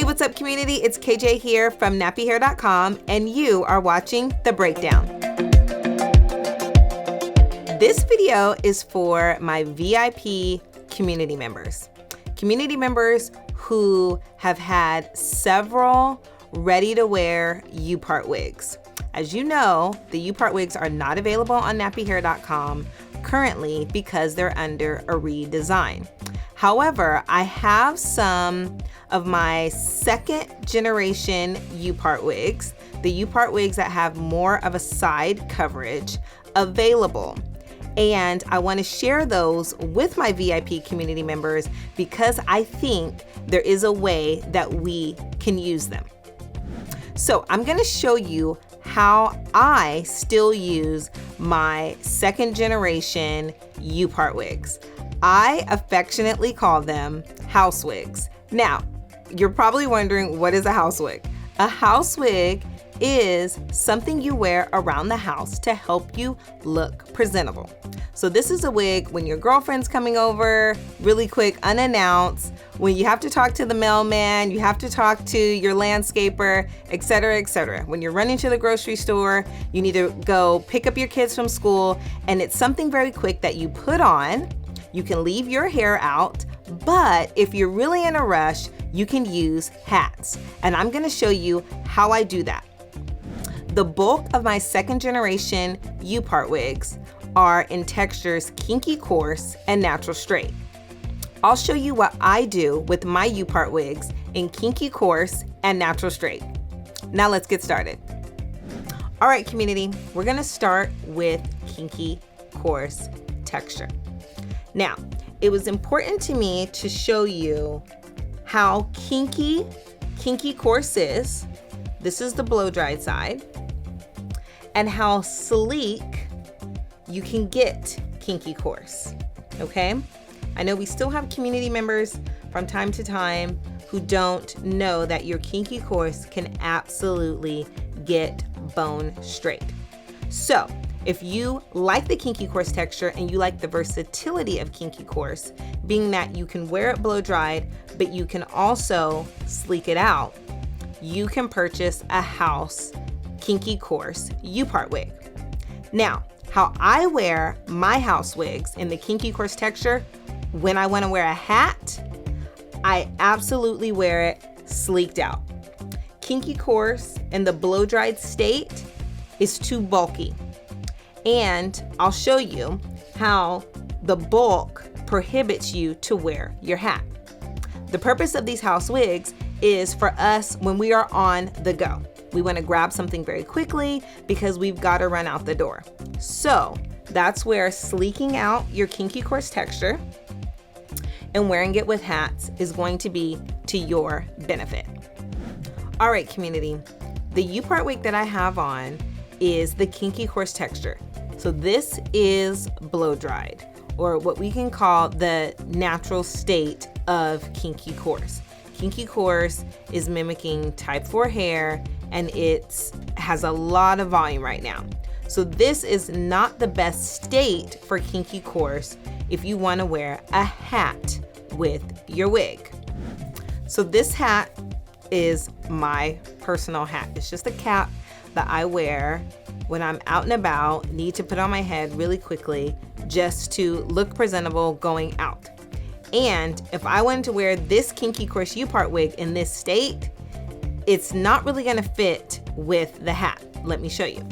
Hey, what's up, community? It's KJ here from nappyhair.com, and you are watching The Breakdown. This video is for my VIP community members. Community members who have had several ready-to-wear U Part wigs. As you know, the U Part wigs are not available on nappyhair.com currently because they're under a redesign. However, I have some of my second generation U Part wigs, the U Part wigs that have more of a side coverage, available. And I want to share those with my VIP community members because I think there is a way that we can use them. So I'm going to show you how I still use my second generation U Part wigs. I affectionately call them house wigs. Now, you're probably wondering, what is a house wig? A house wig is something you wear around the house to help you look presentable. So this is a wig when your girlfriend's coming over really quick, unannounced, when you have to talk to the mailman, you have to talk to your landscaper, etc., etc. When you're running to the grocery store, you need to go pick up your kids from school, and it's something very quick that you put on. You can leave your hair out, but if you're really in a rush, you can use hats. And I'm gonna show you how I do that. The bulk of my second generation U Part wigs are in textures Kinky Course and Natural Straight. I'll show you what I do with my U Part wigs in Kinky Course and Natural Straight. Now let's get started. All right, community, we're gonna start with Kinky Course texture. Now, it was important to me to show you how kinky Course is. This is the blow-dried side. And how sleek you can get Kinky Course, okay? I know we still have community members from time to time who don't know that your Kinky Course can absolutely get bone straight. So, if you like the Kinky Course texture and you like the versatility of Kinky Course, being that you can wear it blow dried, but you can also sleek it out, you can purchase a house Kinky Course U Part wig. Now, how I wear my house wigs in the Kinky Course texture, when I want to wear a hat, I absolutely wear it sleeked out. Kinky Course in the blow dried state is too bulky. And I'll show you how the bulk prohibits you to wear your hat. The purpose of these house wigs is for us when we are on the go. We want to grab something very quickly because we've got to run out the door. So that's where sleeking out your Kinky Course texture and wearing it with hats is going to be to your benefit. All right, community, the U Part wig that I have on is the Kinky Course texture. So this is blow dried, or what we can call the natural state of Kinky Course. Kinky Course is mimicking type 4 hair, and it has a lot of volume right now. So this is not the best state for Kinky Course if you want to wear a hat with your wig. So this hat is my personal hat. It's just a cap that I wear when I'm out and about, need to put on my head really quickly just to look presentable going out. And if I wanted to wear this Kinky Course U Part wig in this state, it's not really gonna fit with the hat. Let me show you.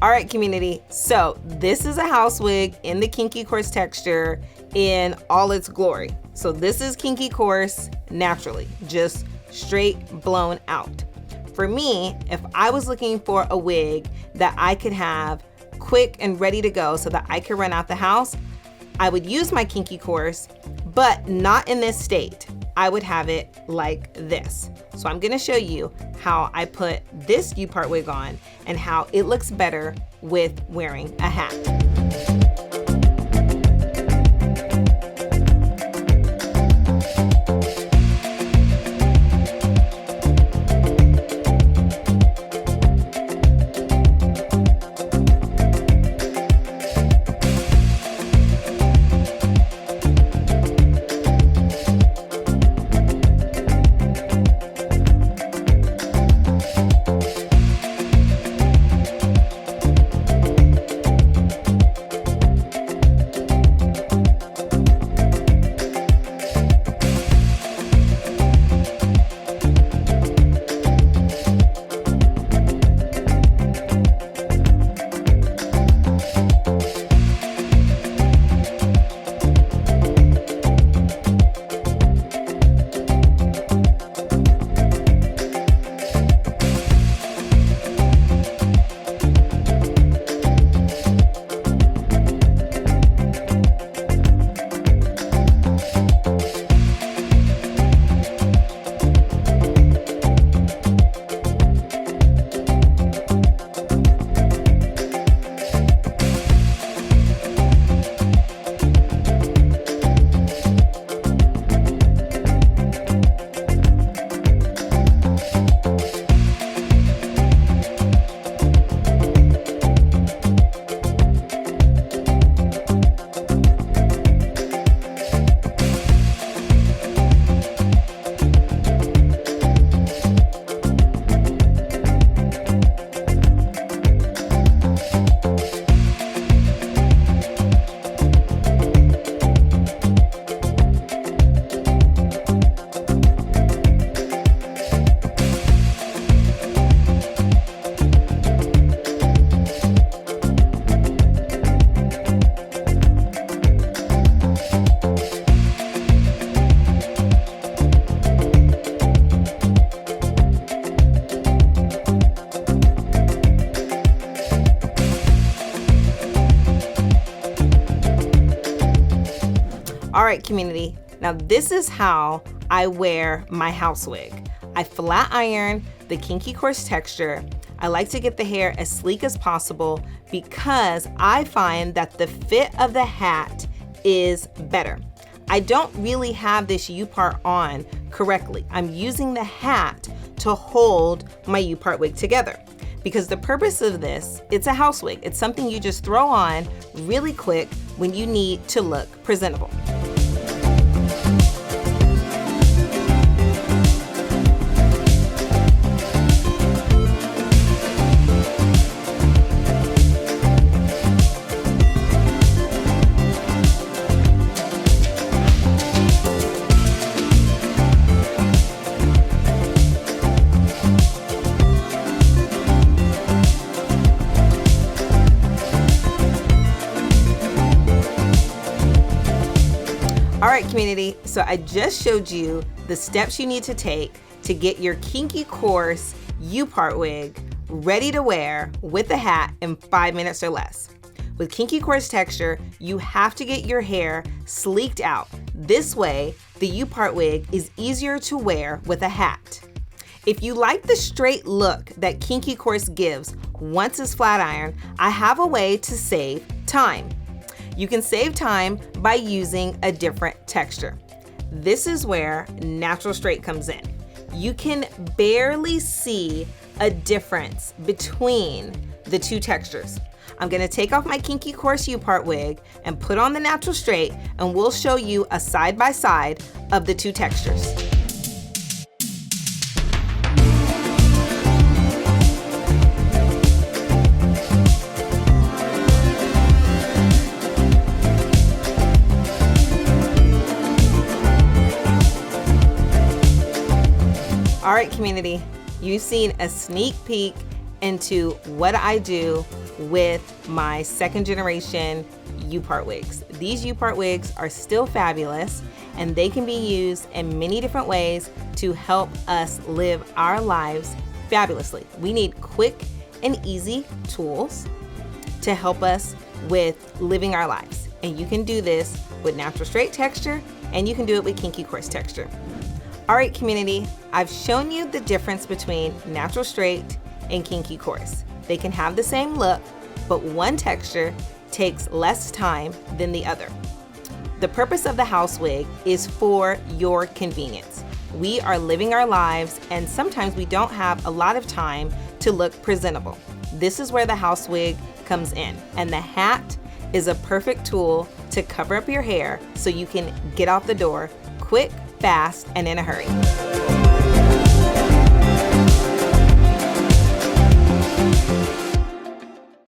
All right, community, so this is a house wig in the Kinky Course texture in all its glory. So this is Kinky Course naturally, just straight blown out. For me, if I was looking for a wig that I could have quick and ready to go so that I could run out the house, I would use my Kinky Course, but not in this state. I would have it like this. So I'm gonna show you how I put this U Part wig on and how it looks better with wearing a hat. right, community. Now this is how I wear my house wig. I flat iron the Kinky Course texture. I like to get the hair as sleek as possible because I find that the fit of the hat is better. I don't really have this U part on correctly. I'm using the hat to hold my U part wig together. Because the purpose of this, it's a house wig. It's something you just throw on really quick when you need to look presentable. All right, community, so I just showed you the steps you need to take to get your Kinky Course U part wig ready to wear with a hat in 5 minutes or less. With Kinky Course texture, you have to get your hair sleeked out. This way, the U part wig is easier to wear with a hat. If you like the straight look that Kinky Course gives once it's flat ironed, I have a way to save time. You can save time by using a different texture. This is where natural straight comes in. You can barely see a difference between the two textures. I'm gonna take off my Kinky Course U part wig and put on the natural straight, and we'll show you a side by side of the two textures. All right, community, you've seen a sneak peek into what I do with my second generation U part wigs. These U part wigs are still fabulous, and they can be used in many different ways to help us live our lives fabulously. We need quick and easy tools to help us with living our lives. And you can do this with natural straight texture, and you can do it with Kinky Course texture. All right, community, I've shown you the difference between natural straight and Kinky Course. They can have the same look, but one texture takes less time than the other. The purpose of the house wig is for your convenience. We are living our lives, and sometimes we don't have a lot of time to look presentable. This is where the house wig comes in, and the hat is a perfect tool to cover up your hair so you can get out the door quick, fast, and in a hurry.